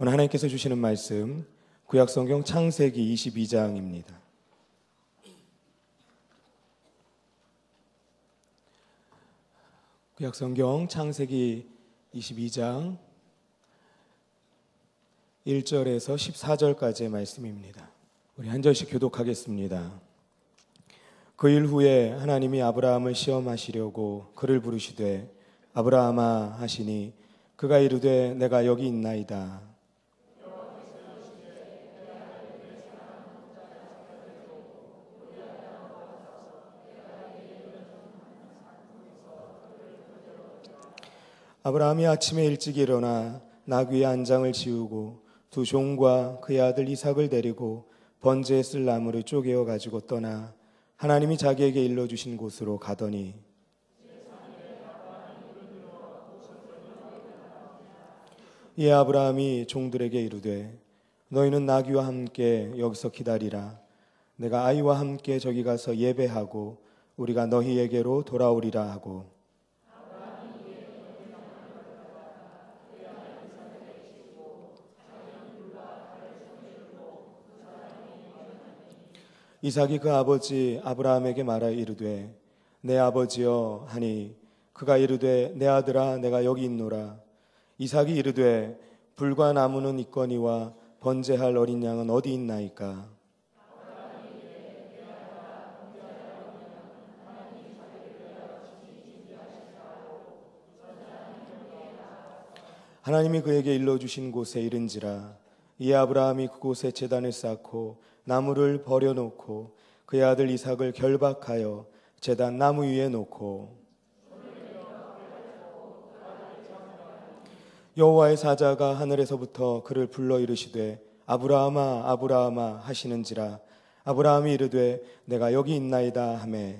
오늘 하나님께서 주시는 말씀 구약성경 창세기 22장입니다. 구약성경 창세기 22장 1절에서 14절까지의 말씀입니다. 우리 한 절씩 교독하겠습니다. 그 일 후에 하나님이 아브라함을 시험하시려고 그를 부르시되 아브라함아 하시니 그가 이르되 내가 여기 있나이다. 아브라함이 아침에 일찍 일어나 나귀 위에 안장을 지우고 두 종과 그의 아들 이삭을 데리고 번제에 쓸 나무를 쪼개어 가지고 떠나 하나님이 자기에게 일러주신 곳으로 가더니 이에 아브라함이 종들에게 이르되 너희는 나귀와 함께 여기서 기다리라. 내가 아이와 함께 저기 가서 예배하고 우리가 너희에게로 돌아오리라 하고 이삭이 그 아버지 아브라함에게 말하여 이르되 내 아버지여 하니 그가 이르되 내 아들아 내가 여기 있노라. 이삭이 이르되 불과 나무는 있거니와 번제할 어린 양은 어디 있나이까. 하나님이 그에게 일러주신 곳에 이른지라. 이에 아브라함이 그곳에 제단을 쌓고 나무를 버려놓고 그의 아들 이삭을 결박하여 제단 나무 위에 놓고 여호와의 사자가 하늘에서부터 그를 불러 이르시되 아브라함아 아브라함아 하시는지라. 아브라함이 이르되 내가 여기 있나이다 하매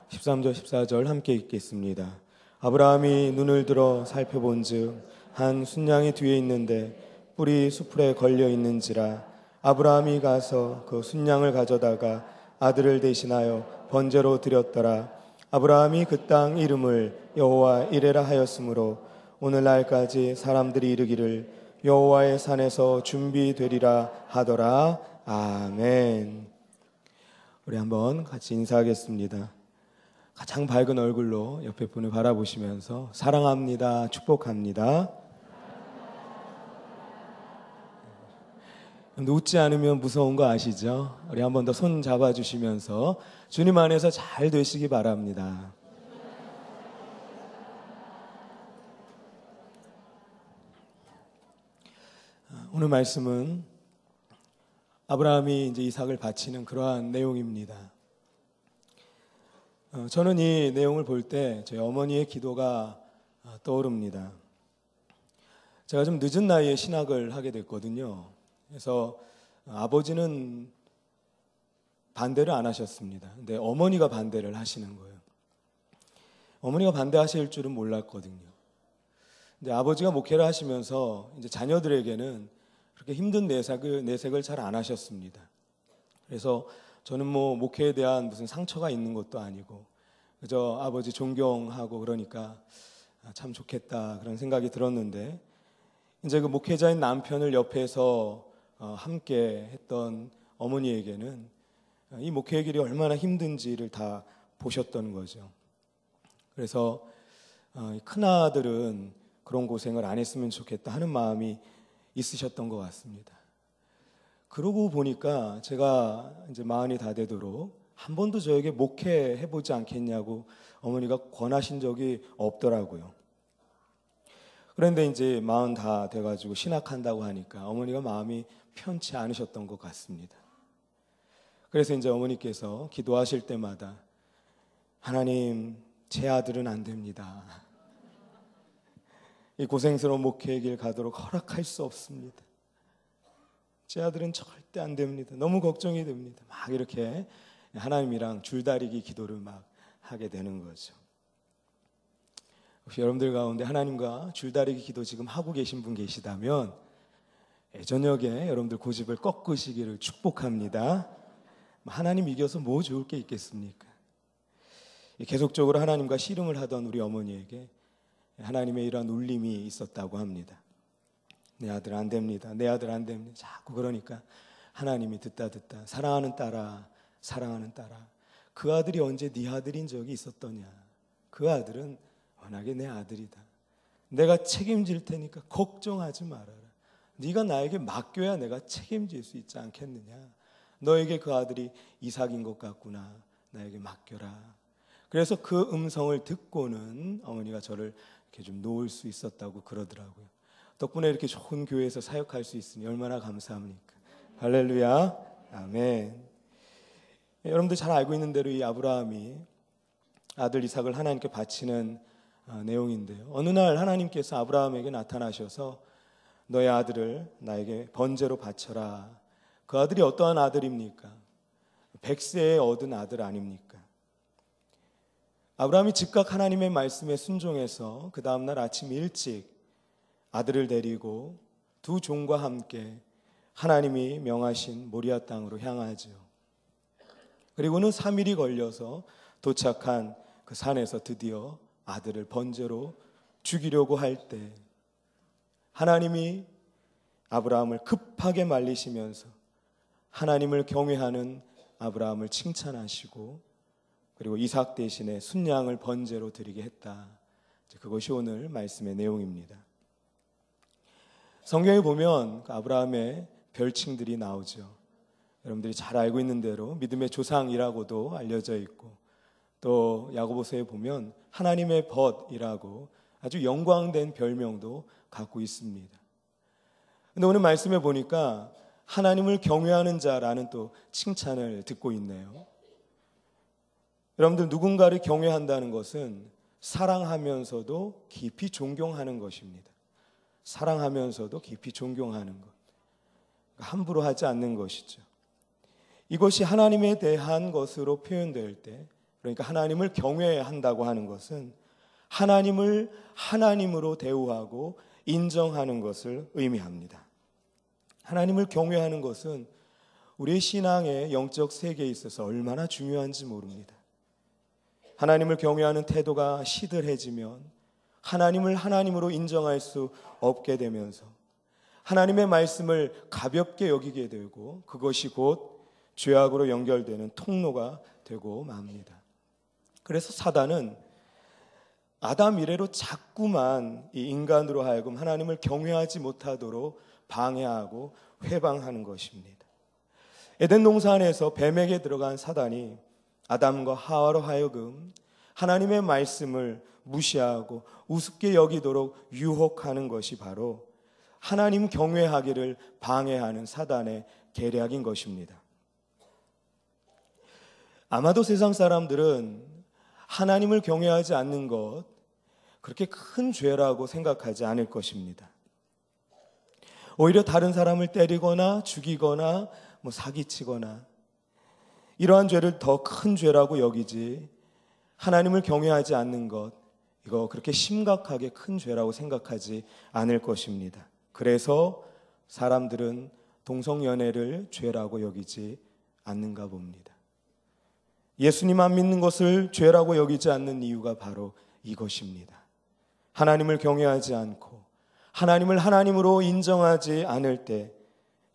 13절 14절 함께 읽겠습니다. 아브라함이 눈을 들어 살펴본즉 한 순양이 뒤에 있는데 뿔이 수풀에 걸려 있는지라. 아브라함이 가서 그 순양을 가져다가 아들을 대신하여 번제로 드렸더라. 아브라함이 그 땅 이름을 여호와 이레라 하였으므로 오늘날까지 사람들이 이르기를 여호와의 산에서 준비되리라 하더라. 아멘. 우리 한번 같이 인사하겠습니다. 가장 밝은 얼굴로 옆에 분을 바라보시면서 사랑합니다, 축복합니다. 웃지 않으면 무서운 거 아시죠? 우리 한 번 더 손 잡아주시면서 주님 안에서 잘 되시기 바랍니다. 오늘 말씀은 아브라함이 이제 이삭을 바치는 그러한 내용입니다. 저는 이 내용을 볼 때 저희 어머니의 기도가 떠오릅니다. 제가 좀 늦은 나이에 신학을 하게 됐거든요. 그래서 아버지는 반대를 안 하셨습니다. 근데 어머니가 반대를 하시는 거예요. 어머니가 반대하실 줄은 몰랐거든요. 근데 아버지가 목회를 하시면서 이제 자녀들에게는 그렇게 힘든 내색을 잘 안 하셨습니다. 그래서 저는 목회에 대한 무슨 상처가 있는 것도 아니고 그저 아버지 존경하고 그러니까 참 좋겠다 그런 생각이 들었는데 이제 그 목회자인 남편을 옆에서 함께 했던 어머니에게는 이 목회의 길이 얼마나 힘든지를 다 보셨던 거죠. 그래서 큰아들은 그런 고생을 안 했으면 좋겠다 하는 마음이 있으셨던 것 같습니다. 그러고 보니까 제가 이제 마흔이 다 되도록 한 번도 저에게 목회해보지 않겠냐고 어머니가 권하신 적이 없더라고요. 그런데 이제 마흔 다 돼가지고 신학한다고 하니까 어머니가 마음이 편치 않으셨던 것 같습니다. 그래서 이제 어머니께서 기도하실 때마다 하나님, 제 아들은 안 됩니다. 이 고생스러운 목회의 길 가도록 허락할 수 없습니다. 제 아들은 절대 안 됩니다. 너무 걱정이 됩니다. 막 이렇게 하나님이랑 줄다리기 기도를 막 하게 되는 거죠. 혹시 여러분들 가운데 하나님과 줄다리기 기도 지금 하고 계신 분 계시다면 저녁에 여러분들 고집을 꺾으시기를 축복합니다. 하나님 이겨서 뭐 좋을 게 있겠습니까? 계속적으로 하나님과 씨름을 하던 우리 어머니에게 하나님의 이러한 울림이 있었다고 합니다. 내 아들 안 됩니다. 내 아들 안 됩니다. 자꾸 그러니까 하나님이 듣다 사랑하는 딸아, 사랑하는 딸아, 그 아들이 언제 네 아들인 적이 있었더냐? 그 아들은 워낙에 내 아들이다. 내가 책임질 테니까 걱정하지 말아라. 네가 나에게 맡겨야 내가 책임질 수 있지 않겠느냐? 너에게 그 아들이 이삭인 것 같구나. 나에게 맡겨라. 그래서 그 음성을 듣고는 어머니가 저를 이렇게 좀 놓을 수 있었다고 그러더라고요. 덕분에 이렇게 좋은 교회에서 사역할 수 있으니 얼마나 감사합니까? 할렐루야, 아멘. 여러분들 잘 알고 있는 대로 이 아브라함이 아들 이삭을 하나님께 바치는 내용인데요. 어느 날 하나님께서 아브라함에게 나타나셔서 너의 아들을 나에게 번제로 바쳐라. 그 아들이 어떠한 아들입니까? 100세에 얻은 아들 아닙니까? 아브라함이 즉각 하나님의 말씀에 순종해서 그 다음날 아침 일찍 아들을 데리고 두 종과 함께 하나님이 명하신 모리아 땅으로 향하죠. 그리고는 3일이 걸려서 도착한 그 산에서 드디어 아들을 번제로 죽이려고 할 때 하나님이 아브라함을 급하게 말리시면서 하나님을 경외하는 아브라함을 칭찬하시고 그리고 이삭 대신에 순양을 번제로 드리게 했다. 그것이 오늘 말씀의 내용입니다. 성경에 보면 아브라함의 별칭들이 나오죠. 여러분들이 잘 알고 있는 대로 믿음의 조상이라고도 알려져 있고 또 야고보서에 보면 하나님의 벗이라고 아주 영광된 별명도 갖고 있습니다. 근데 오늘 말씀에 보니까 하나님을 경외하는 자라는 또 칭찬을 듣고 있네요. 여러분들 누군가를 경외한다는 것은 사랑하면서도 깊이 존경하는 것입니다. 사랑하면서도 깊이 존경하는 것. 함부로 하지 않는 것이죠. 이것이 하나님에 대한 것으로 표현될 때, 그러니까 하나님을 경외한다고 하는 것은 하나님을 하나님으로 대우하고 인정하는 것을 의미합니다. 하나님을 경외하는 것은 우리의 신앙의 영적 세계에 있어서 얼마나 중요한지 모릅니다. 하나님을 경외하는 태도가 시들해지면 하나님을 하나님으로 인정할 수 없게 되면서 하나님의 말씀을 가볍게 여기게 되고 그것이 곧 죄악으로 연결되는 통로가 되고 맙니다. 그래서 사단은 아담 이래로 자꾸만 이 인간으로 하여금 하나님을 경외하지 못하도록 방해하고 회방하는 것입니다. 에덴 동산에서 뱀에게 들어간 사단이 아담과 하와로 하여금 하나님의 말씀을 무시하고 우습게 여기도록 유혹하는 것이 바로 하나님 경외하기를 방해하는 사단의 계략인 것입니다. 아마도 세상 사람들은 하나님을 경외하지 않는 것 그렇게 큰 죄라고 생각하지 않을 것입니다. 오히려 다른 사람을 때리거나 죽이거나 사기치거나 이러한 죄를 더 큰 죄라고 여기지 하나님을 경외하지 않는 것 이거 그렇게 심각하게 큰 죄라고 생각하지 않을 것입니다. 그래서 사람들은 동성연애를 죄라고 여기지 않는가 봅니다. 예수님 안 믿는 것을 죄라고 여기지 않는 이유가 바로 이것입니다. 하나님을 경외하지 않고 하나님을 하나님으로 인정하지 않을 때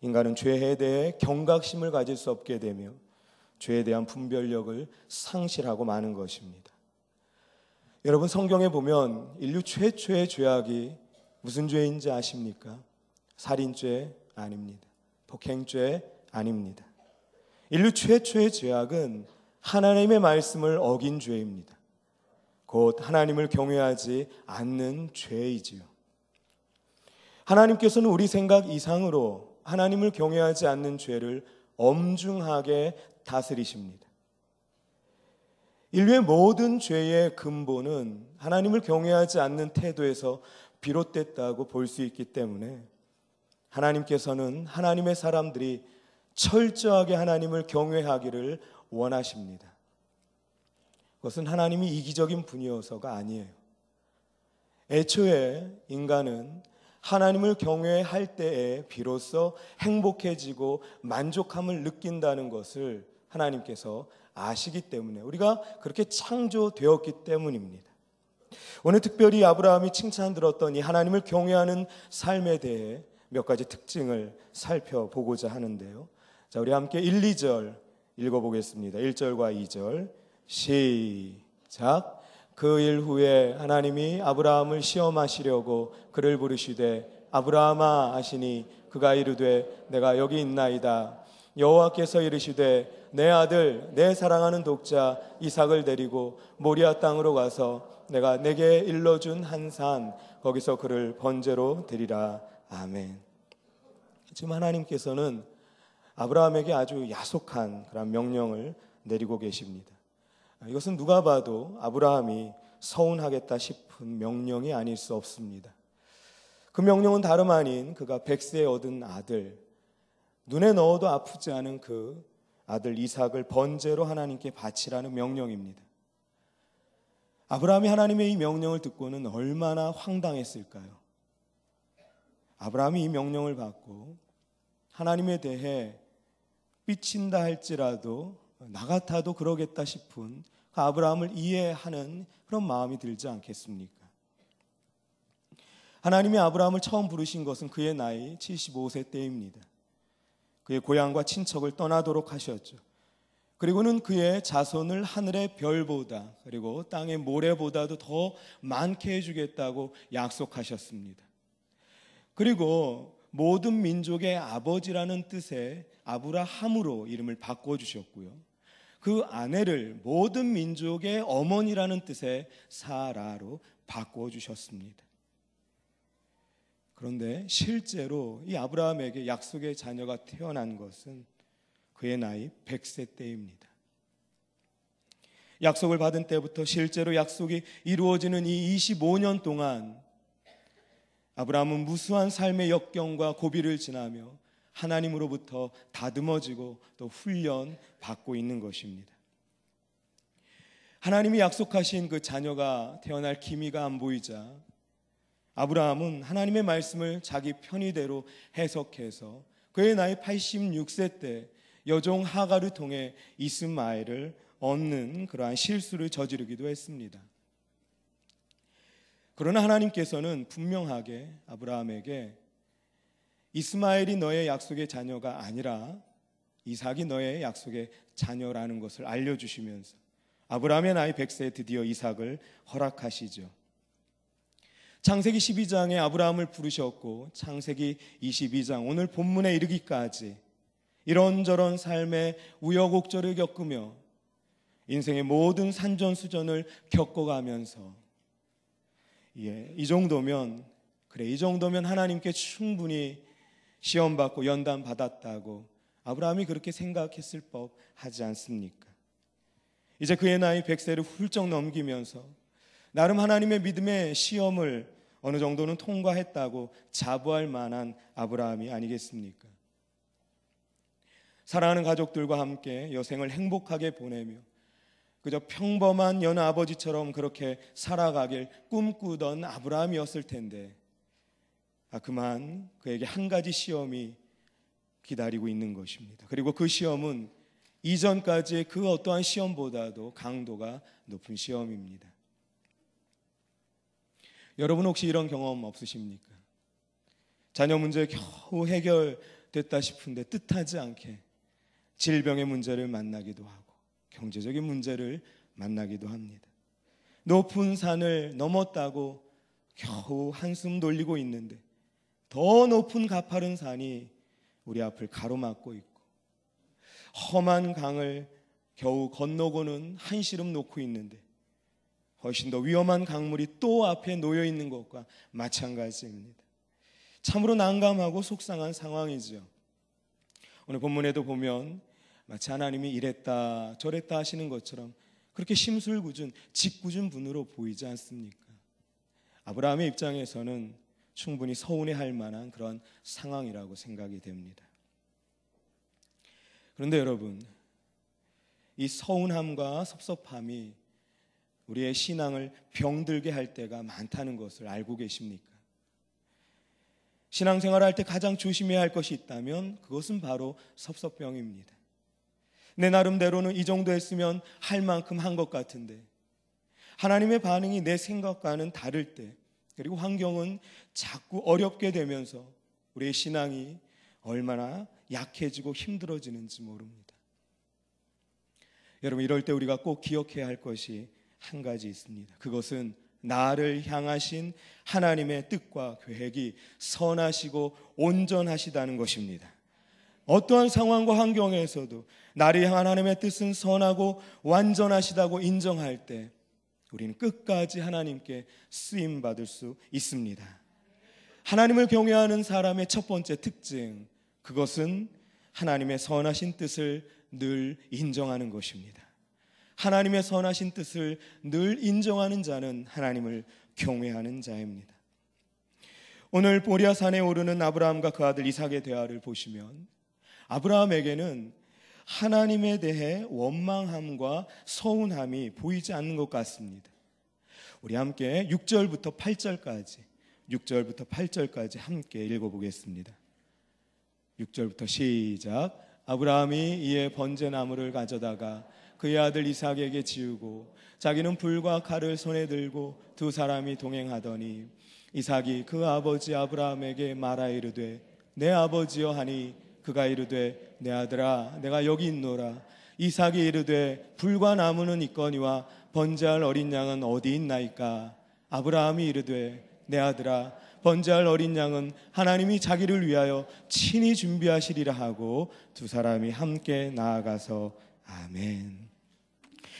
인간은 죄에 대해 경각심을 가질 수 없게 되며 죄에 대한 분별력을 상실하고 마는 것입니다. 여러분 성경에 보면 인류 최초의 죄악이 무슨 죄인지 아십니까? 살인죄 아닙니다. 폭행죄 아닙니다. 인류 최초의 죄악은 하나님의 말씀을 어긴 죄입니다. 곧 하나님을 경외하지 않는 죄이지요. 하나님께서는 우리 생각 이상으로 하나님을 경외하지 않는 죄를 엄중하게 다스리십니다. 인류의 모든 죄의 근본은 하나님을 경외하지 않는 태도에서 비롯됐다고 볼 수 있기 때문에 하나님께서는 하나님의 사람들이 철저하게 하나님을 경외하기를 원하십니다. 그것은 하나님이 이기적인 분이어서가 아니에요. 애초에 인간은 하나님을 경외할 때에 비로소 행복해지고 만족함을 느낀다는 것을 하나님께서 아시기 때문에, 우리가 그렇게 창조되었기 때문입니다. 오늘 특별히 아브라함이 칭찬 들었던 이 하나님을 경외하는 삶에 대해 몇 가지 특징을 살펴보고자 하는데요. 자, 우리 함께 1, 2절 읽어보겠습니다. 1절과 2절 시작. 그 일 후에 하나님이 아브라함을 시험하시려고 그를 부르시되 아브라함아 하시니 그가 이르되 내가 여기 있나이다. 여호와께서 이르시되 내 아들 내 사랑하는 독자 이삭을 데리고 모리아 땅으로 가서 내가 내게 일러준 한 산 거기서 그를 번제로 드리라. 아멘. 지금 하나님께서는 아브라함에게 아주 야속한 그런 명령을 내리고 계십니다. 이것은 누가 봐도 아브라함이 서운하겠다 싶은 명령이 아닐 수 없습니다. 그 명령은 다름 아닌 그가 백세에 얻은 아들, 눈에 넣어도 아프지 않은 그 아들 이삭을 번제로 하나님께 바치라는 명령입니다. 아브라함이 하나님의 이 명령을 듣고는 얼마나 황당했을까요? 아브라함이 이 명령을 받고 하나님에 대해 삐친다 할지라도 나 같아도 그러겠다 싶은 그 아브라함을 이해하는 그런 마음이 들지 않겠습니까? 하나님이 아브라함을 처음 부르신 것은 그의 나이 75세 때입니다. 그의 고향과 친척을 떠나도록 하셨죠. 그리고는 그의 자손을 하늘의 별보다 그리고 땅의 모래보다도 더 많게 해주겠다고 약속하셨습니다. 그리고 모든 민족의 아버지라는 뜻의 아브라함으로 이름을 바꿔주셨고요. 그 아내를 모든 민족의 어머니라는 뜻의 사라로 바꿔주셨습니다. 그런데 실제로 이 아브라함에게 약속의 자녀가 태어난 것은 그의 나이 100세 때입니다. 약속을 받은 때부터 실제로 약속이 이루어지는 이 25년 동안 아브라함은 무수한 삶의 역경과 고비를 지나며 하나님으로부터 다듬어지고 또 훈련받고 있는 것입니다. 하나님이 약속하신 그 자녀가 태어날 기미가 안 보이자 아브라함은 하나님의 말씀을 자기 편의대로 해석해서 그의 나이 86세 때 여종 하가를 통해 이스마엘을 얻는 그러한 실수를 저지르기도 했습니다. 그러나 하나님께서는 분명하게 아브라함에게 이스마엘이 너의 약속의 자녀가 아니라 이삭이 너의 약속의 자녀라는 것을 알려주시면서 아브라함의 나이 100세에 드디어 이삭을 허락하시죠. 창세기 12장에 아브라함을 부르셨고 창세기 22장 오늘 본문에 이르기까지 이런저런 삶의 우여곡절을 겪으며 인생의 모든 산전수전을 겪어가면서 이 정도면 하나님께 충분히 시험받고 연단받았다고 아브라함이 그렇게 생각했을 법하지 않습니까? 이제 그의 나이 100세를 훌쩍 넘기면서 나름 하나님의 믿음의 시험을 어느 정도는 통과했다고 자부할 만한 아브라함이 아니겠습니까? 사랑하는 가족들과 함께 여생을 행복하게 보내며 그저 평범한 여느 아버지처럼 그렇게 살아가길 꿈꾸던 아브라함이었을 텐데 그만 그에게 한 가지 시험이 기다리고 있는 것입니다. 그리고 그 시험은 이전까지의 그 어떠한 시험보다도 강도가 높은 시험입니다. 여러분 혹시 이런 경험 없으십니까? 자녀 문제 겨우 해결됐다 싶은데 뜻하지 않게 질병의 문제를 만나기도 하고 경제적인 문제를 만나기도 합니다. 높은 산을 넘었다고 겨우 한숨 돌리고 있는데 더 높은 가파른 산이 우리 앞을 가로막고 있고 험한 강을 겨우 건너고는 한시름 놓고 있는데 훨씬 더 위험한 강물이 또 앞에 놓여 있는 것과 마찬가지입니다. 참으로 난감하고 속상한 상황이죠. 오늘 본문에도 보면 마치 하나님이 이랬다 저랬다 하시는 것처럼 그렇게 심술궂은 짓궂은 분으로 보이지 않습니까? 아브라함의 입장에서는 충분히 서운해할 만한 그런 상황이라고 생각이 됩니다. 그런데 여러분, 이 서운함과 섭섭함이 우리의 신앙을 병들게 할 때가 많다는 것을 알고 계십니까? 신앙생활할 때 가장 조심해야 할 것이 있다면 그것은 바로 섭섭병입니다. 내 나름대로는 이 정도 했으면 할 만큼 한 것 같은데 하나님의 반응이 내 생각과는 다를 때, 그리고 환경은 자꾸 어렵게 되면서 우리의 신앙이 얼마나 약해지고 힘들어지는지 모릅니다. 여러분, 이럴 때 우리가 꼭 기억해야 할 것이 한 가지 있습니다. 그것은 나를 향하신 하나님의 뜻과 계획이 선하시고 온전하시다는 것입니다. 어떠한 상황과 환경에서도 나를 향한 하나님의 뜻은 선하고 완전하시다고 인정할 때 우리는 끝까지 하나님께 쓰임받을 수 있습니다. 하나님을 경외하는 사람의 첫 번째 특징, 그것은 하나님의 선하신 뜻을 늘 인정하는 것입니다. 하나님의 선하신 뜻을 늘 인정하는 자는 하나님을 경외하는 자입니다. 오늘 모리아 산에 오르는 아브라함과 그 아들 이삭의 대화를 보시면 아브라함에게는 하나님에 대해 원망함과 서운함이 보이지 않는 것 같습니다. 우리 함께 6절부터 8절까지 함께 읽어보겠습니다. 6절부터 시작. 아브라함이 이에 번제나무를 가져다가 그의 아들 이삭에게 지우고 자기는 불과 칼을 손에 들고 두 사람이 동행하더니 이삭이 그 아버지 아브라함에게 말하 이르되 내 아버지여 하니 그가 이르되 내 아들아 내가 여기 있노라. 이삭이 이르되 불과 나무는 있거니와 번제할 어린 양은 어디 있나이까. 아브라함이 이르되 내 아들아 번제할 어린 양은 하나님이 자기를 위하여 친히 준비하시리라 하고 두 사람이 함께 나아가서 아멘.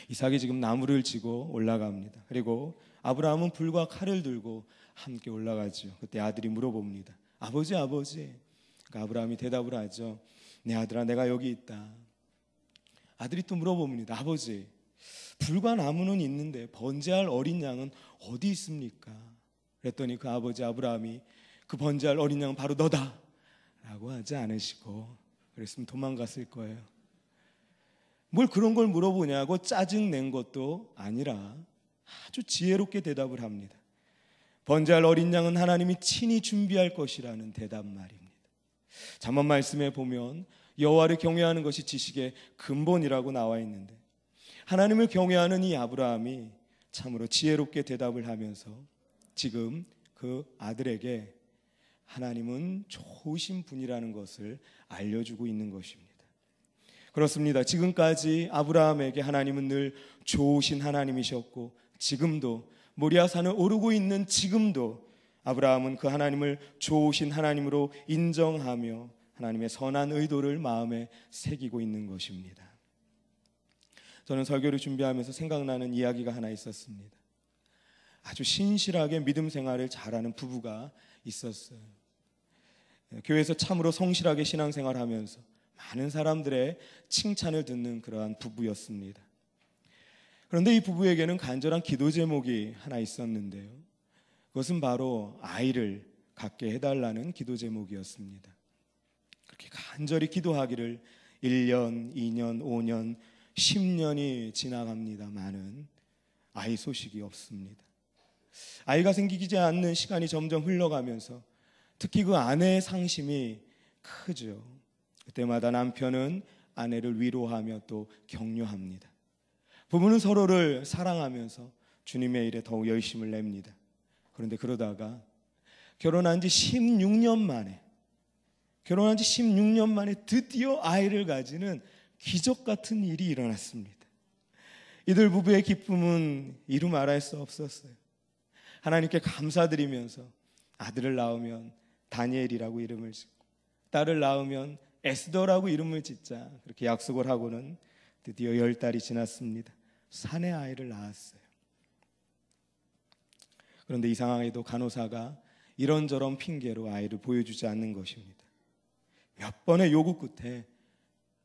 이삭이 지금 나무를 지고 올라갑니다. 그리고 아브라함은 불과 칼을 들고 함께 올라가죠. 그때 아들이 물어봅니다. 아버지. 그러니까 아브라함이 대답을 하죠. 내 아들아 내가 여기 있다. 아들이 또 물어봅니다. 아버지, 불과 나무는 있는데 번제할 어린 양은 어디 있습니까? 그랬더니 그 아버지 아브라함이 그 번제할 어린 양은 바로 너다 라고 하지 않으시고, 그랬으면 도망갔을 거예요. 뭘 그런 걸 물어보냐고 짜증낸 것도 아니라 아주 지혜롭게 대답을 합니다. 번제할 어린 양은 하나님이 친히 준비할 것이라는 대답 말입니다. 잠언 말씀에 보면 여호와를 경외하는 것이 지식의 근본이라고 나와 있는데 하나님을 경외하는 이 아브라함이 참으로 지혜롭게 대답을 하면서 지금 그 아들에게 하나님은 좋으신 분이라는 것을 알려주고 있는 것입니다. 그렇습니다. 지금까지 아브라함에게 하나님은 늘 좋으신 하나님이셨고 지금도 모리아산을 오르고 있는 지금도 아브라함은 그 하나님을 좋으신 하나님으로 인정하며 하나님의 선한 의도를 마음에 새기고 있는 것입니다. 저는 설교를 준비하면서 생각나는 이야기가 하나 있었습니다. 아주 신실하게 믿음 생활을 잘하는 부부가 있었어요. 교회에서 참으로 성실하게 신앙생활하면서 많은 사람들의 칭찬을 듣는 그러한 부부였습니다. 그런데 이 부부에게는 간절한 기도 제목이 하나 있었는데요. 그것은 바로 아이를 갖게 해달라는 기도 제목이었습니다. 그렇게 간절히 기도하기를 1년, 2년, 5년, 10년이 지나갑니다마는 아이 소식이 없습니다. 아이가 생기지 않는 시간이 점점 흘러가면서 특히 그 아내의 상심이 크죠. 그때마다 남편은 아내를 위로하며 또 격려합니다. 부부는 서로를 사랑하면서 주님의 일에 더욱 열심을 냅니다. 그런데 그러다가 결혼한 지 16년 만에 드디어 아이를 가지는 기적 같은 일이 일어났습니다. 이들 부부의 기쁨은 이루 말할 수 없었어요. 하나님께 감사드리면서 아들을 낳으면 다니엘이라고 이름을 짓고 딸을 낳으면 에스더라고 이름을 짓자 그렇게 약속을 하고는 드디어 10달이 지났습니다. 사내 아이를 낳았어요. 그런데 이상하게도 간호사가 이런저런 핑계로 아이를 보여주지 않는 것입니다. 몇 번의 요구 끝에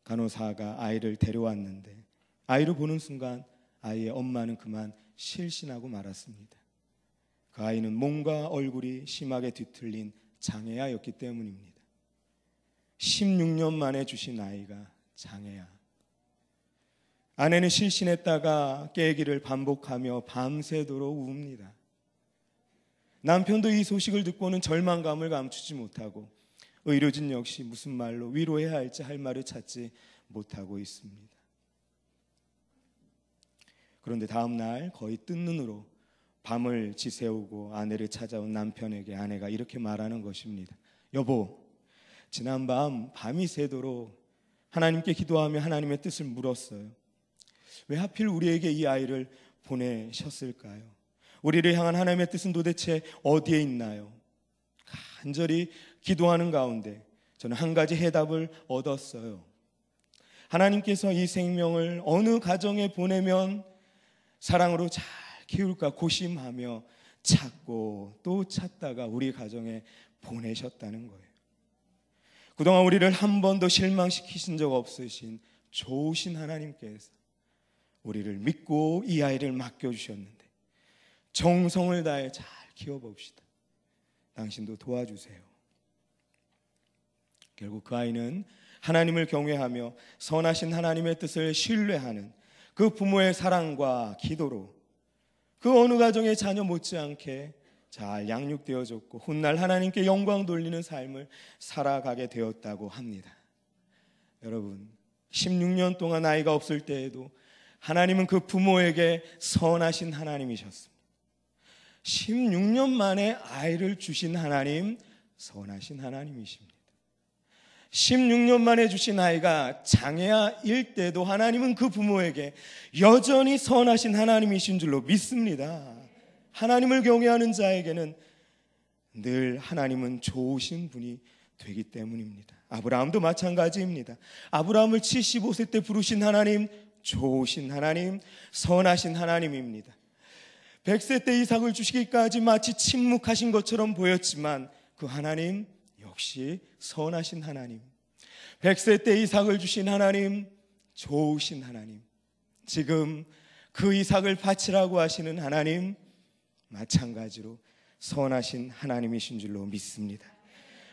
간호사가 아이를 데려왔는데 아이를 보는 순간 아이의 엄마는 그만 실신하고 말았습니다. 그 아이는 몸과 얼굴이 심하게 뒤틀린 장애아였기 때문입니다. 16년 만에 주신 아이가 장애아. 아내는 실신했다가 깨기를 반복하며 밤새도록 웁니다. 남편도 이 소식을 듣고는 절망감을 감추지 못하고 의료진 역시 무슨 말로 위로해야 할지 할 말을 찾지 못하고 있습니다. 그런데 다음 날 거의 뜬 눈으로 밤을 지새우고 아내를 찾아온 남편에게 아내가 이렇게 말하는 것입니다. 여보, 지난밤 밤이 새도록 하나님께 기도하며 하나님의 뜻을 물었어요. 왜 하필 우리에게 이 아이를 보내셨을까요? 우리를 향한 하나님의 뜻은 도대체 어디에 있나요? 간절히 기도하는 가운데 저는 한 가지 해답을 얻었어요. 하나님께서 이 생명을 어느 가정에 보내면 사랑으로 잘 키울까 고심하며 찾고 또 찾다가 우리 가정에 보내셨다는 거예요. 그동안 우리를 한 번도 실망시키신 적 없으신 좋으신 하나님께서 우리를 믿고 이 아이를 맡겨주셨는데 정성을 다해 잘 키워봅시다. 당신도 도와주세요. 결국 그 아이는 하나님을 경외하며 선하신 하나님의 뜻을 신뢰하는 그 부모의 사랑과 기도로 그 어느 가정의 자녀 못지않게 잘 양육되어졌고 훗날 하나님께 영광 돌리는 삶을 살아가게 되었다고 합니다. 여러분, 16년 동안 아이가 없을 때에도 하나님은 그 부모에게 선하신 하나님이셨습니다. 16년 만에 아이를 주신 하나님, 선하신 하나님이십니다. 16년 만에 주신 아이가 장애아일 때도 하나님은 그 부모에게 여전히 선하신 하나님이신 줄로 믿습니다. 하나님을 경외하는 자에게는 늘 하나님은 좋으신 분이 되기 때문입니다. 아브라함도 마찬가지입니다. 아브라함을 75세 때 부르신 하나님, 좋으신 하나님, 선하신 하나님입니다. 100세 때 이삭을 주시기까지 마치 침묵하신 것처럼 보였지만 그 하나님 역시 선하신 하나님, 100세 때 이삭을 주신 하나님, 좋으신 하나님, 지금 그 이삭을 바치라고 하시는 하나님, 마찬가지로 선하신 하나님이신 줄로 믿습니다.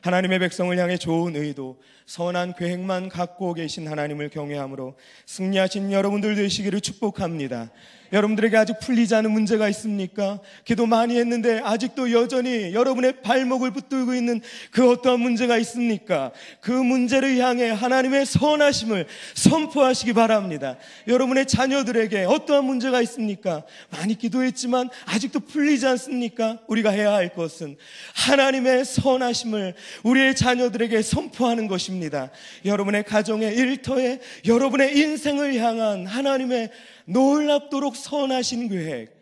하나님의 백성을 향해 좋은 의도, 선한 계획만 갖고 계신 하나님을 경외함으로 승리하신 여러분들 되시기를 축복합니다. 여러분들에게 아직 풀리지 않은 문제가 있습니까? 기도 많이 했는데 아직도 여전히 여러분의 발목을 붙들고 있는 그 어떠한 문제가 있습니까? 그 문제를 향해 하나님의 선하심을 선포하시기 바랍니다. 여러분의 자녀들에게 어떠한 문제가 있습니까? 많이 기도했지만 아직도 풀리지 않습니까? 우리가 해야 할 것은 하나님의 선하심을 우리의 자녀들에게 선포하는 것입니다. 여러분의 가정의 일터에 여러분의 인생을 향한 하나님의 놀랍도록 선하신 계획,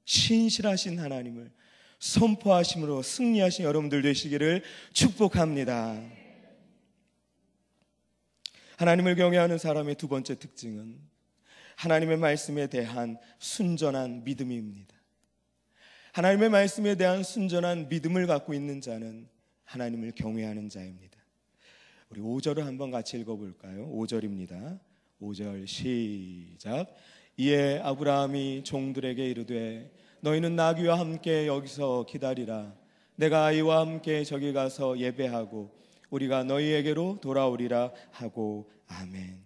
신실하신 하나님을 선포하심으로 승리하신 여러분들 되시기를 축복합니다. 하나님을 경외하는 사람의 두 번째 특징은 하나님의 말씀에 대한 순전한 믿음입니다. 하나님의 말씀에 대한 순전한 믿음을 갖고 있는 자는 하나님을 경외하는 자입니다. 우리 5절을 한번 같이 읽어볼까요? 5절입니다. 5절 시작. 이에 아브라함이 종들에게 이르되 너희는 나귀와 함께 여기서 기다리라. 내가 아이와 함께 저기 가서 예배하고 우리가 너희에게로 돌아오리라 하고 아멘.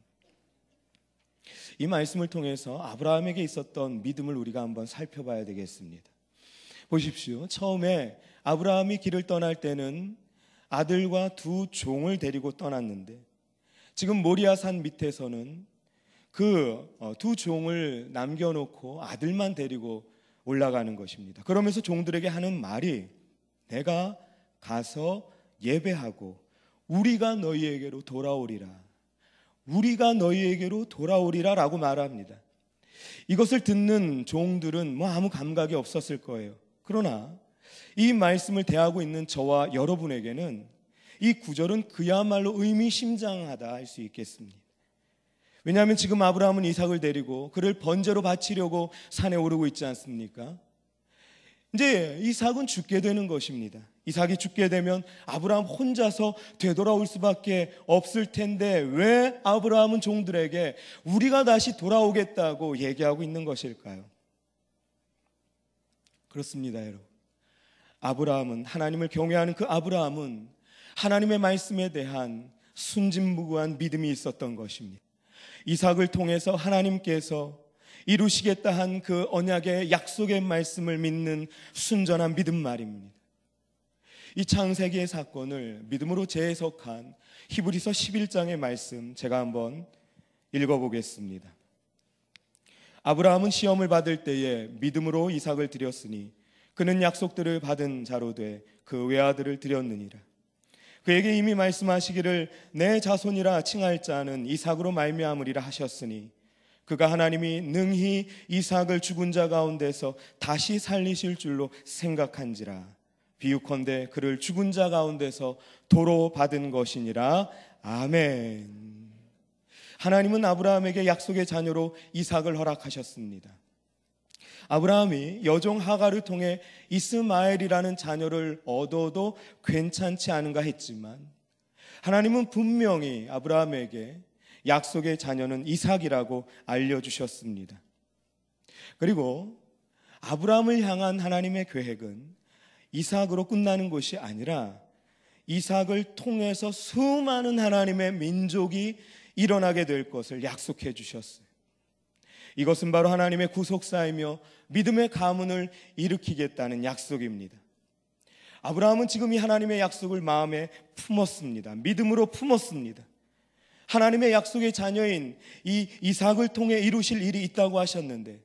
이 말씀을 통해서 아브라함에게 있었던 믿음을 우리가 한번 살펴봐야 되겠습니다. 보십시오. 처음에 아브라함이 길을 떠날 때는 아들과 두 종을 데리고 떠났는데 지금 모리아산 밑에서는 그 두 종을 남겨놓고 아들만 데리고 올라가는 것입니다. 그러면서 종들에게 하는 말이 내가 가서 예배하고 우리가 너희에게로 돌아오리라. 우리가 너희에게로 돌아오리라 라고 말합니다. 이것을 듣는 종들은 아무 감각이 없었을 거예요. 그러나 이 말씀을 대하고 있는 저와 여러분에게는 이 구절은 그야말로 의미심장하다 할 수 있겠습니다. 왜냐하면 지금 아브라함은 이삭을 데리고 그를 번제로 바치려고 산에 오르고 있지 않습니까? 이제 이삭은 죽게 되는 것입니다. 이삭이 죽게 되면 아브라함 혼자서 되돌아올 수밖에 없을 텐데 왜 아브라함은 종들에게 우리가 다시 돌아오겠다고 얘기하고 있는 것일까요? 그렇습니다, 여러분. 아브라함은, 하나님을 경외하는 그 아브라함은 하나님의 말씀에 대한 순진무구한 믿음이 있었던 것입니다. 이삭을 통해서 하나님께서 이루시겠다 한 그 언약의 약속의 말씀을 믿는 순전한 믿음 말입니다. 이 창세기의 사건을 믿음으로 재해석한 히브리서 11장의 말씀 제가 한번 읽어보겠습니다. 아브라함은 시험을 받을 때에 믿음으로 이삭을 드렸으니 그는 약속들을 받은 자로 돼 그 외아들을 드렸느니라. 그에게 이미 말씀하시기를 내 자손이라 칭할 자는 이삭으로 말미암으리라 하셨으니 그가 하나님이 능히 이삭을 죽은 자 가운데서 다시 살리실 줄로 생각한지라. 비유컨대 그를 죽은 자 가운데서 도로 받은 것이니라. 아멘. 하나님은 아브라함에게 약속의 자녀로 이삭을 허락하셨습니다. 아브라함이 여종 하갈을 통해 이스마엘이라는 자녀를 얻어도 괜찮지 않은가 했지만 하나님은 분명히 아브라함에게 약속의 자녀는 이삭이라고 알려주셨습니다. 그리고 아브라함을 향한 하나님의 계획은 이삭으로 끝나는 것이 아니라 이삭을 통해서 수많은 하나님의 민족이 일어나게 될 것을 약속해 주셨어요. 이것은 바로 하나님의 구속사이며 믿음의 가문을 일으키겠다는 약속입니다. 아브라함은 지금 이 하나님의 약속을 마음에 품었습니다. 믿음으로 품었습니다. 하나님의 약속의 자녀인 이 이삭을 통해 이루실 일이 있다고 하셨는데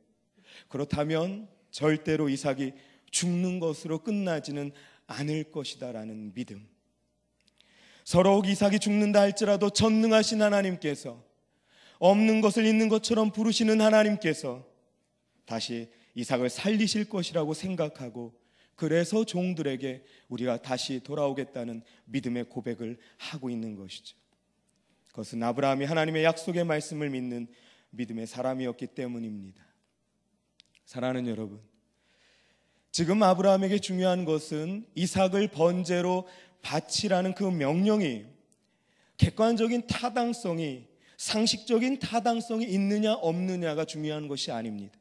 그렇다면 절대로 이삭이 죽는 것으로 끝나지는 않을 것이다라는 믿음. 서로 이삭이 죽는다 할지라도 전능하신 하나님께서 없는 것을 있는 것처럼 부르시는 하나님께서 다시 이삭을 살리실 것이라고 생각하고 그래서 종들에게 우리가 다시 돌아오겠다는 믿음의 고백을 하고 있는 것이죠. 그것은 아브라함이 하나님의 약속의 말씀을 믿는 믿음의 사람이었기 때문입니다. 사랑하는 여러분, 지금 아브라함에게 중요한 것은 이삭을 번제로 바치라는 그 명령이 객관적인 타당성이 상식적인 타당성이 있느냐 없느냐가 중요한 것이 아닙니다.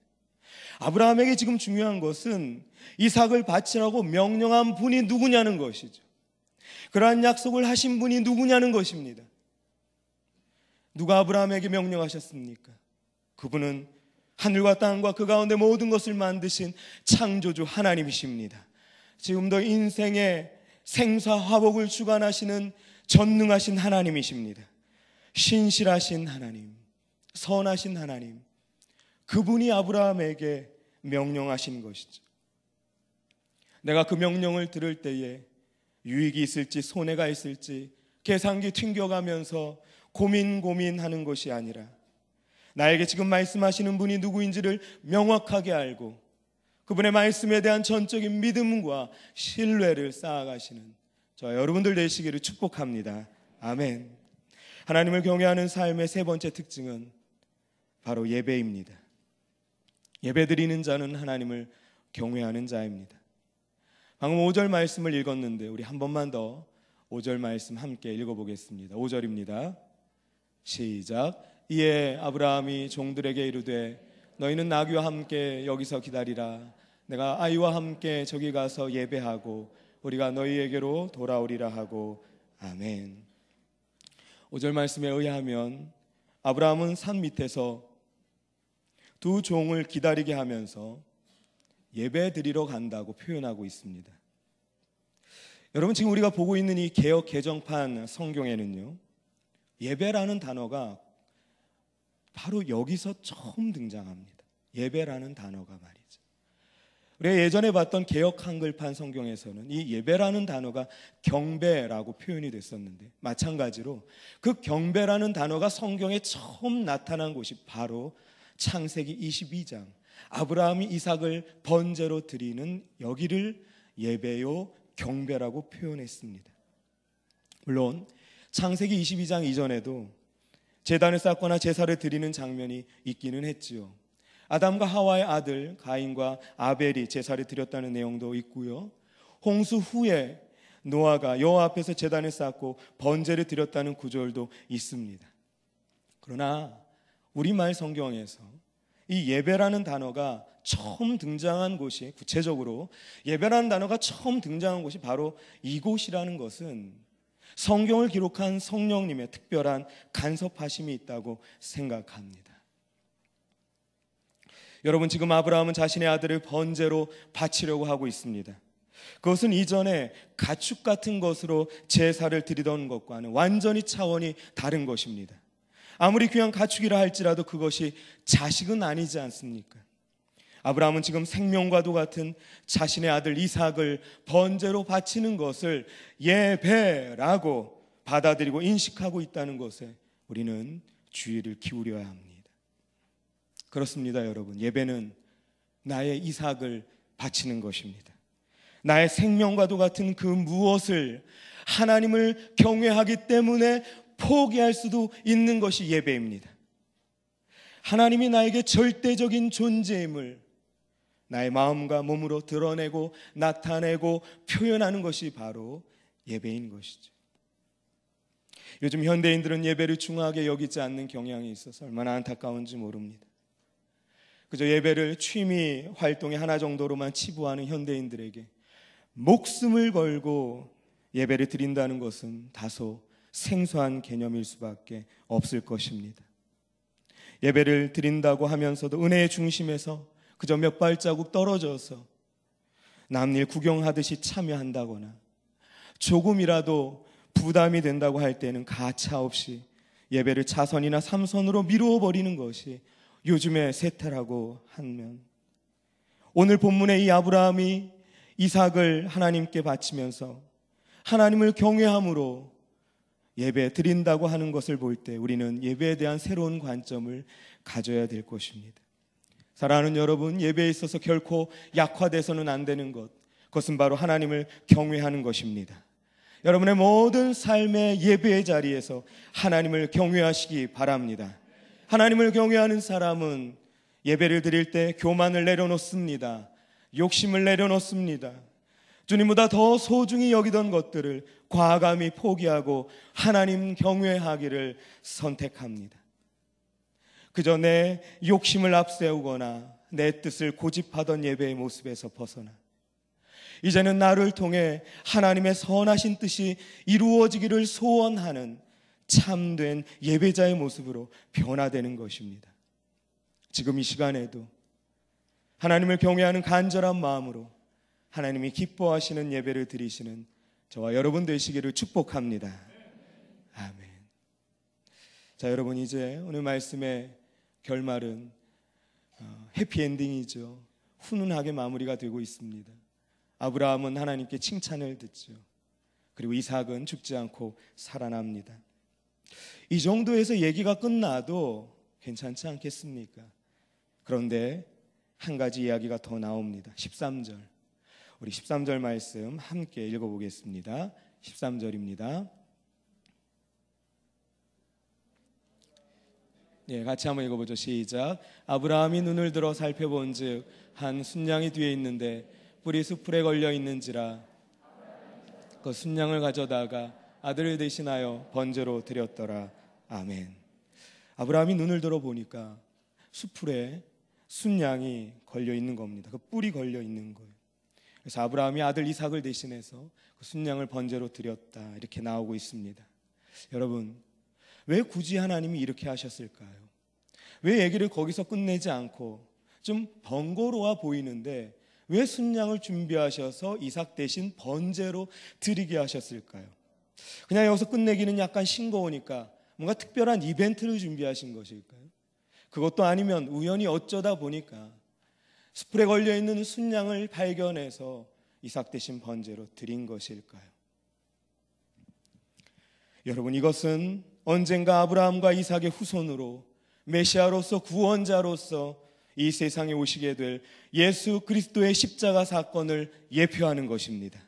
아브라함에게 지금 중요한 것은 이삭을 바치라고 명령한 분이 누구냐는 것이죠. 그러한 약속을 하신 분이 누구냐는 것입니다. 누가 아브라함에게 명령하셨습니까? 그분은 하늘과 땅과 그 가운데 모든 것을 만드신 창조주 하나님이십니다. 지금도 인생의 생사화복을 주관하시는 전능하신 하나님이십니다. 신실하신 하나님, 선하신 하나님, 그분이 아브라함에게 명령하신 것이죠. 내가 그 명령을 들을 때에 유익이 있을지 손해가 있을지 계산기 튕겨가면서 고민하는 것이 아니라 나에게 지금 말씀하시는 분이 누구인지를 명확하게 알고 그분의 말씀에 대한 전적인 믿음과 신뢰를 쌓아가시는 저와 여러분들 되시기를 축복합니다. 아멘. 하나님을 경외하는 삶의 세 번째 특징은 바로 예배입니다. 예배드리는 자는 하나님을 경외하는 자입니다. 방금 5절 말씀을 읽었는데 우리 한 번만 더 5절 말씀 함께 읽어보겠습니다. 5절입니다. 시작. 이에 아브라함이 종들에게 이르되 너희는 나귀와 함께 여기서 기다리라. 내가 아이와 함께 저기 가서 예배하고 우리가 너희에게로 돌아오리라 하고. 아멘. 5절 말씀에 의하면 아브라함은 산 밑에서 두 종을 기다리게 하면서 예배 드리러 간다고 표현하고 있습니다. 여러분, 지금 우리가 보고 있는 이 개역 개정판 성경에는요, 예배라는 단어가 바로 여기서 처음 등장합니다. 예배라는 단어가 말이죠. 우리가 예전에 봤던 개역 한글판 성경에서는 이 예배라는 단어가 경배라고 표현이 됐었는데 마찬가지로 그 경배라는 단어가 성경에 처음 나타난 곳이 바로 창세기 22장 아브라함이 이삭을 번제로 드리는 여기를 예배요 경배라고 표현했습니다. 물론 창세기 22장 이전에도 제단을 쌓거나 제사를 드리는 장면이 있기는 했지요. 아담과 하와의 아들 가인과 아벨이 제사를 드렸다는 내용도 있고요. 홍수 후에 노아가 여호와 앞에서 제단을 쌓고 번제를 드렸다는 구절도 있습니다. 그러나 우리말 성경에서 이 예배라는 단어가 처음 등장한 곳이, 구체적으로 예배라는 단어가 처음 등장한 곳이 바로 이곳이라는 것은 성경을 기록한 성령님의 특별한 간섭하심이 있다고 생각합니다. 여러분, 지금 아브라함은 자신의 아들을 번제로 바치려고 하고 있습니다. 그것은 이전에 가축 같은 것으로 제사를 드리던 것과는 완전히 차원이 다른 것입니다. 아무리 귀한 가축이라 할지라도 그것이 자식은 아니지 않습니까? 아브라함은 지금 생명과도 같은 자신의 아들 이삭을 번제로 바치는 것을 예배라고 받아들이고 인식하고 있다는 것에 우리는 주의를 기울여야 합니다. 그렇습니다, 여러분. 예배는 나의 이삭을 바치는 것입니다. 나의 생명과도 같은 그 무엇을 하나님을 경외하기 때문에 포기할 수도 있는 것이 예배입니다. 하나님이 나에게 절대적인 존재임을 나의 마음과 몸으로 드러내고 나타내고 표현하는 것이 바로 예배인 것이죠. 요즘 현대인들은 예배를 중요하게 여기지 않는 경향이 있어서 얼마나 안타까운지 모릅니다. 그저 예배를 취미 활동의 하나 정도로만 치부하는 현대인들에게 목숨을 걸고 예배를 드린다는 것은 다소 생소한 개념일 수밖에 없을 것입니다. 예배를 드린다고 하면서도 은혜의 중심에서 그저 몇 발자국 떨어져서 남일 구경하듯이 참여한다거나 조금이라도 부담이 된다고 할 때는 가차없이 예배를 차선이나 삼선으로 미루어 버리는 것이 요즘의 세태라고 하면, 오늘 본문의 이 아브라함이 이삭을 하나님께 바치면서 하나님을 경외함으로 예배 드린다고 하는 것을 볼 때 우리는 예배에 대한 새로운 관점을 가져야 될 것입니다. 사랑하는 여러분, 예배에 있어서 결코 약화돼서는 안 되는 것, 그것은 바로 하나님을 경외하는 것입니다. 여러분의 모든 삶의 예배의 자리에서 하나님을 경외하시기 바랍니다. 하나님을 경외하는 사람은 예배를 드릴 때 교만을 내려놓습니다. 욕심을 내려놓습니다. 주님보다 더 소중히 여기던 것들을 과감히 포기하고 하나님 경외하기를 선택합니다. 그저 내 욕심을 앞세우거나 내 뜻을 고집하던 예배의 모습에서 벗어나 이제는 나를 통해 하나님의 선하신 뜻이 이루어지기를 소원하는 참된 예배자의 모습으로 변화되는 것입니다. 지금 이 시간에도 하나님을 경외하는 간절한 마음으로 하나님이 기뻐하시는 예배를 드리시는 저와 여러분 되시기를 축복합니다. 아멘. 자, 여러분, 이제 오늘 말씀의 결말은 해피엔딩이죠. 훈훈하게 마무리가 되고 있습니다. 아브라함은 하나님께 칭찬을 듣죠. 그리고 이삭은 죽지 않고 살아납니다. 이 정도에서 얘기가 끝나도 괜찮지 않겠습니까? 그런데 한 가지 이야기가 더 나옵니다. 13절. 우리 13절 말씀 함께 읽어보겠습니다. 13절입니다. 같이 한번 읽어보죠. 시작. 아브라함이 눈을 들어 살펴본즉 한 순양이 뒤에 있는데 뿔이 수풀에 걸려 있는지라 그 순양을 가져다가 아들을 대신하여 번제로 드렸더라. 아멘. 아브라함이 눈을 들어 보니까 수풀에 순양이 걸려 있는 겁니다. 그 뿔이 걸려 있는 거예요. 그래서 아브라함이 아들 이삭을 대신해서 그 순양을 번제로 드렸다, 이렇게 나오고 있습니다. 여러분, 왜 굳이 하나님이 이렇게 하셨을까요? 왜 얘기를 거기서 끝내지 않고, 좀 번거로워 보이는데 왜 순양을 준비하셔서 이삭 대신 번제로 드리게 하셨을까요? 그냥 여기서 끝내기는 약간 싱거우니까 뭔가 특별한 이벤트를 준비하신 것일까요? 그것도 아니면 우연히 어쩌다 보니까 숯불에 걸려있는 순양을 발견해서 이삭 대신 번제로 드린 것일까요? 여러분, 이것은 언젠가 아브라함과 이삭의 후손으로 메시아로서 구원자로서 이 세상에 오시게 될 예수 그리스도의 십자가 사건을 예표하는 것입니다.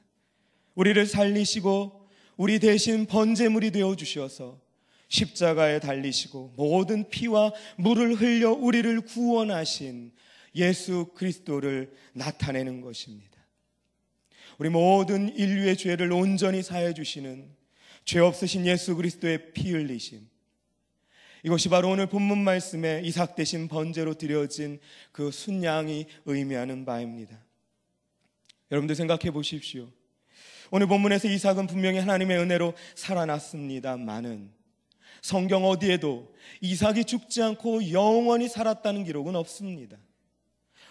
우리를 살리시고 우리 대신 번제물이 되어주셔서 십자가에 달리시고 모든 피와 물을 흘려 우리를 구원하신 예수 그리스도를 나타내는 것입니다. 우리 모든 인류의 죄를 온전히 사해 주시는 죄 없으신 예수 그리스도의 피 흘리심, 이것이 바로 오늘 본문 말씀에 이삭 대신 번제로 드려진 그 순양이 의미하는 바입니다. 여러분들 생각해 보십시오. 오늘 본문에서 이삭은 분명히 하나님의 은혜로 살아났습니다만은 성경 어디에도 이삭이 죽지 않고 영원히 살았다는 기록은 없습니다.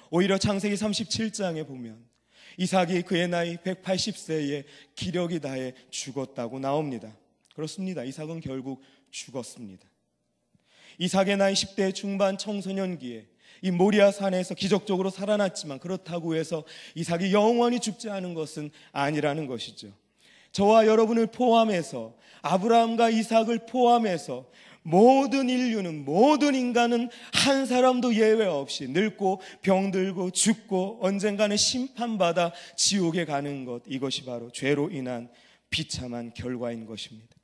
오히려 창세기 37장에 보면 이삭이 그의 나이 180세에 기력이 다해 죽었다고 나옵니다. 그렇습니다. 이삭은 결국 죽었습니다. 이삭의 나이 10대 중반 청소년기에 이 모리아 산에서 기적적으로 살아났지만 그렇다고 해서 이삭이 영원히 죽지 않은 것은 아니라는 것이죠. 저와 여러분을 포함해서, 아브라함과 이삭을 포함해서 모든 인류는, 모든 인간은 한 사람도 예외 없이 늙고 병들고 죽고 언젠가는 심판받아 지옥에 가는 것, 이것이 바로 죄로 인한 비참한 결과인 것입니다.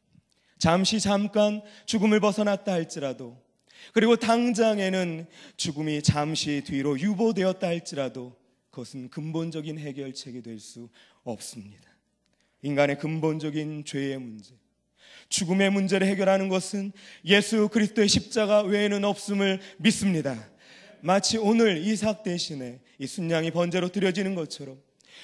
잠깐 죽음을 벗어났다 할지라도, 그리고 당장에는 죽음이 잠시 뒤로 유보되었다 할지라도 그것은 근본적인 해결책이 될 수 없습니다. 인간의 근본적인 죄의 문제, 죽음의 문제를 해결하는 것은 예수 그리스도의 십자가 외에는 없음을 믿습니다. 마치 오늘 이삭 대신에 이 순양이 번제로 드려지는 것처럼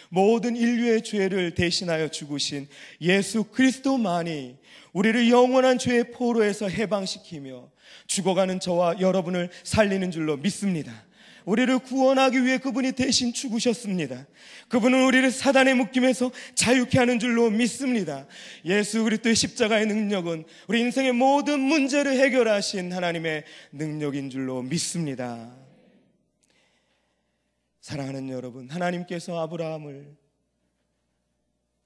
모든 인류의 죄를 대신하여 죽으신 예수 그리스도만이 우리를 영원한 죄의 포로에서 해방시키며 죽어가는 저와 여러분을 살리는 줄로 믿습니다. 우리를 구원하기 위해 그분이 대신 죽으셨습니다. 그분은 우리를 사단의 묶임에서 자유케 하는 줄로 믿습니다. 예수 그리스도의 십자가의 능력은 우리 인생의 모든 문제를 해결하신 하나님의 능력인 줄로 믿습니다. 사랑하는 여러분, 하나님께서 아브라함을,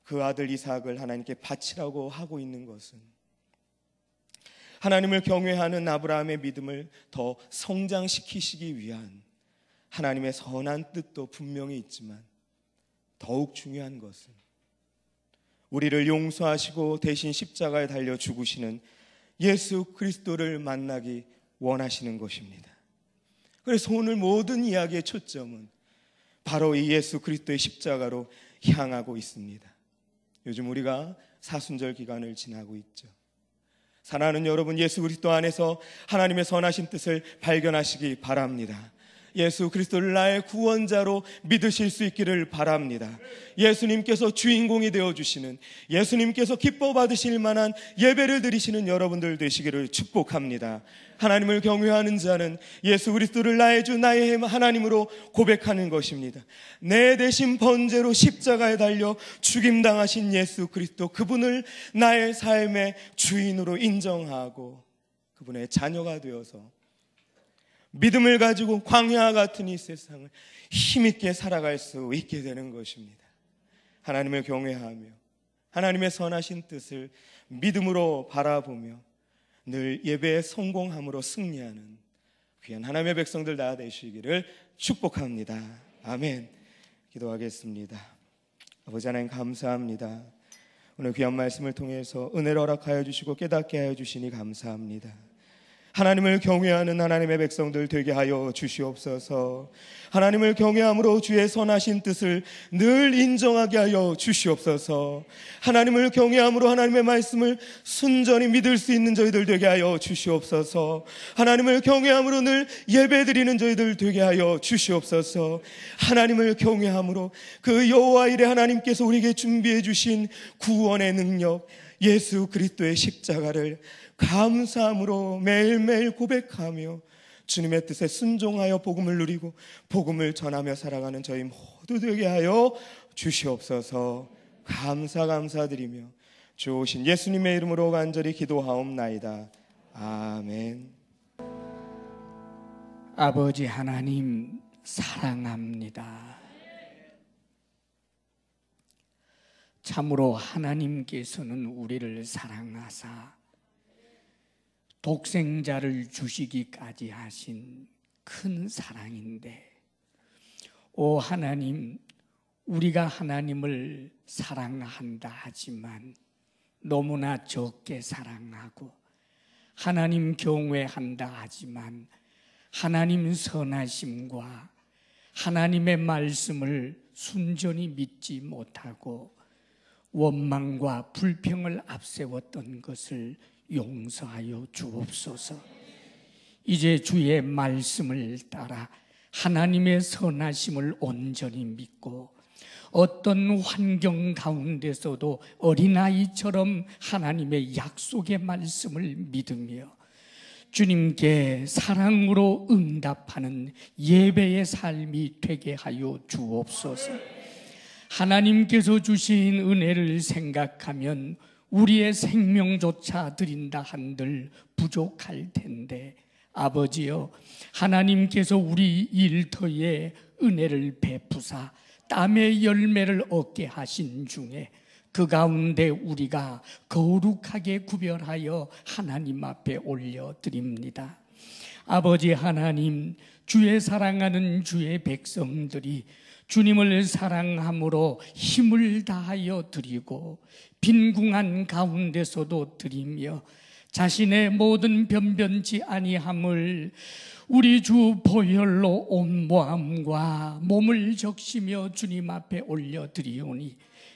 그 아들 이삭을 하나님께 바치라고 하고 있는 것은 하나님을 경외하는 아브라함의 믿음을 더 성장시키시기 위한 하나님의 선한 뜻도 분명히 있지만 더욱 중요한 것은 우리를 용서하시고 대신 십자가에 달려 죽으시는 예수 그리스도를 만나기 원하시는 것입니다. 그래서 오늘 모든 이야기의 초점은 바로 이 예수 그리스도의 십자가로 향하고 있습니다. 요즘 우리가 사순절 기간을 지나고 있죠. 사랑하는 여러분, 예수 그리스도 안에서 하나님의 선하신 뜻을 발견하시기 바랍니다. 예수 그리스도를 나의 구원자로 믿으실 수 있기를 바랍니다. 예수님께서 주인공이 되어주시는, 예수님께서 기뻐 받으실 만한 예배를 드리시는 여러분들 되시기를 축복합니다. 하나님을 경외하는 자는 예수 그리스도를 나의 주, 나의 하나님으로 고백하는 것입니다. 내 대신 번제로 십자가에 달려 죽임당하신 예수 그리스도, 그분을 나의 삶의 주인으로 인정하고 그분의 자녀가 되어서 믿음을 가지고 광야 같은 이 세상을 힘있게 살아갈 수 있게 되는 것입니다. 하나님을 경외하며 하나님의 선하신 뜻을 믿음으로 바라보며 늘 예배에 성공함으로 승리하는 귀한 하나님의 백성들 다 되시기를 축복합니다. 아멘. 기도하겠습니다. 아버지 하나님 감사합니다. 오늘 귀한 말씀을 통해서 은혜를 허락하여 주시고 깨닫게 하여 주시니 감사합니다. 하나님을 경외하는 하나님의 백성들 되게 하여 주시옵소서. 하나님을 경외함으로 주의 선하신 뜻을 늘 인정하게 하여 주시옵소서. 하나님을 경외함으로 하나님의 말씀을 순전히 믿을 수 있는 저희들 되게 하여 주시옵소서. 하나님을 경외함으로 늘 예배드리는 저희들 되게 하여 주시옵소서. 하나님을 경외함으로 그 여호와 이레 하나님께서 우리에게 준비해 주신 구원의 능력, 예수 그리스도의 십자가를 감사함으로 매일매일 고백하며 주님의 뜻에 순종하여 복음을 누리고 복음을 전하며 살아가는 저희 모두 되게 하여 주시옵소서. 감사드리며 주 오신 예수님의 이름으로 간절히 기도하옵나이다. 아멘. 아버지 하나님 사랑합니다. 참으로 하나님께서는 우리를 사랑하사 독생자를 주시기까지 하신 큰 사랑인데, 오 하나님, 우리가 하나님을 사랑한다 하지만 너무나 적게 사랑하고, 하나님 경외한다 하지만 하나님 선하심과 하나님의 말씀을 순전히 믿지 못하고 원망과 불평을 앞세웠던 것을 용서하여 주옵소서. 이제 주의 말씀을 따라 하나님의 선하심을 온전히 믿고 어떤 환경 가운데서도 어린아이처럼 하나님의 약속의 말씀을 믿으며 주님께 사랑으로 응답하는 예배의 삶이 되게 하여 주옵소서. 하나님께서 주신 은혜를 생각하면 우리의 생명조차 드린다 한들 부족할 텐데, 아버지여, 하나님께서 우리 일터에 은혜를 베푸사 땀의 열매를 얻게 하신 중에 그 가운데 우리가 거룩하게 구별하여 하나님 앞에 올려드립니다. 아버지 하나님, 주의 사랑하는 주의 백성들이 주님을 사랑함으로 힘을 다하여 드리고 빈궁한 가운데서도 드리며 자신의 모든 변변치 아니함을 우리 주 보혈로 온 마음과 몸을 적시며 주님 앞에 올려드리오니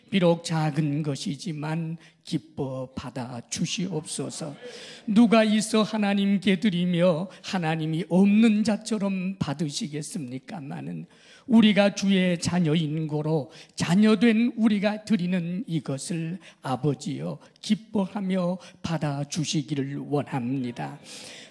비록 작은 것이지만 기뻐 받아 주시옵소서. 누가 있어 하나님께 드리며 하나님이 없는 자처럼 받으시겠습니까마는 우리가 주의 자녀인 고로 자녀된 우리가 드리는 이것을 아버지여 기뻐하며 받아주시기를 원합니다.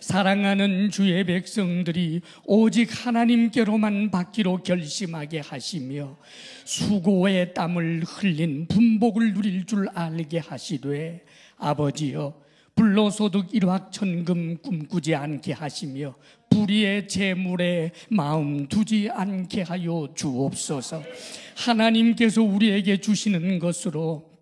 사랑하는 주의 백성들이 오직 하나님께로만 받기로 결심하게 하시며 수고의 땀을 흘린 분복을 누릴 줄 알게 하시되, 아버지여, 불로소득 일확천금 꿈꾸지 않게 하시며 불의의 재물에 마음 두지 않게 하여 주옵소서. 하나님께서 우리에게 주시는 것으로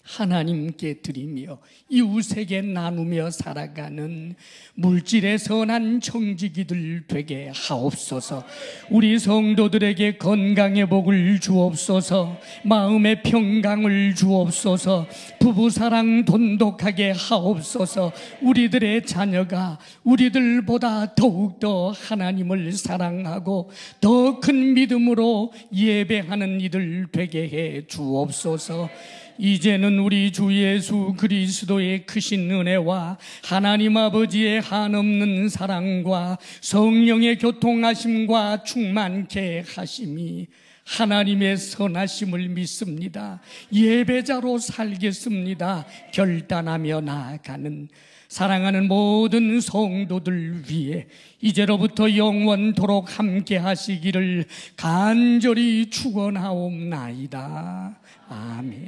하나님께 드리며 이웃에게 나누며 살아가는 물질의 선한 청지기들 되게 하옵소서. 우리 성도들에게 건강의 복을 주옵소서. 마음의 평강을 주옵소서. 부부사랑 돈독하게 하옵소서. 우리들의 자녀가 우리들보다 더욱더 하나님을 사랑하고 더 큰 믿음으로 예배하는 이들 되게 해 주옵소서. 이제는 우리 주 예수 그리스도의 크신 은혜와 하나님 아버지의 한없는 사랑과 성령의 교통하심과 충만케 하심이 하나님의 선하심을 믿습니다. 예배자로 살겠습니다. 결단하며 나아가는 사랑하는 모든 성도들 위해 이제로부터 영원토록 함께 하시기를 간절히 축원하옵나이다. 아멘.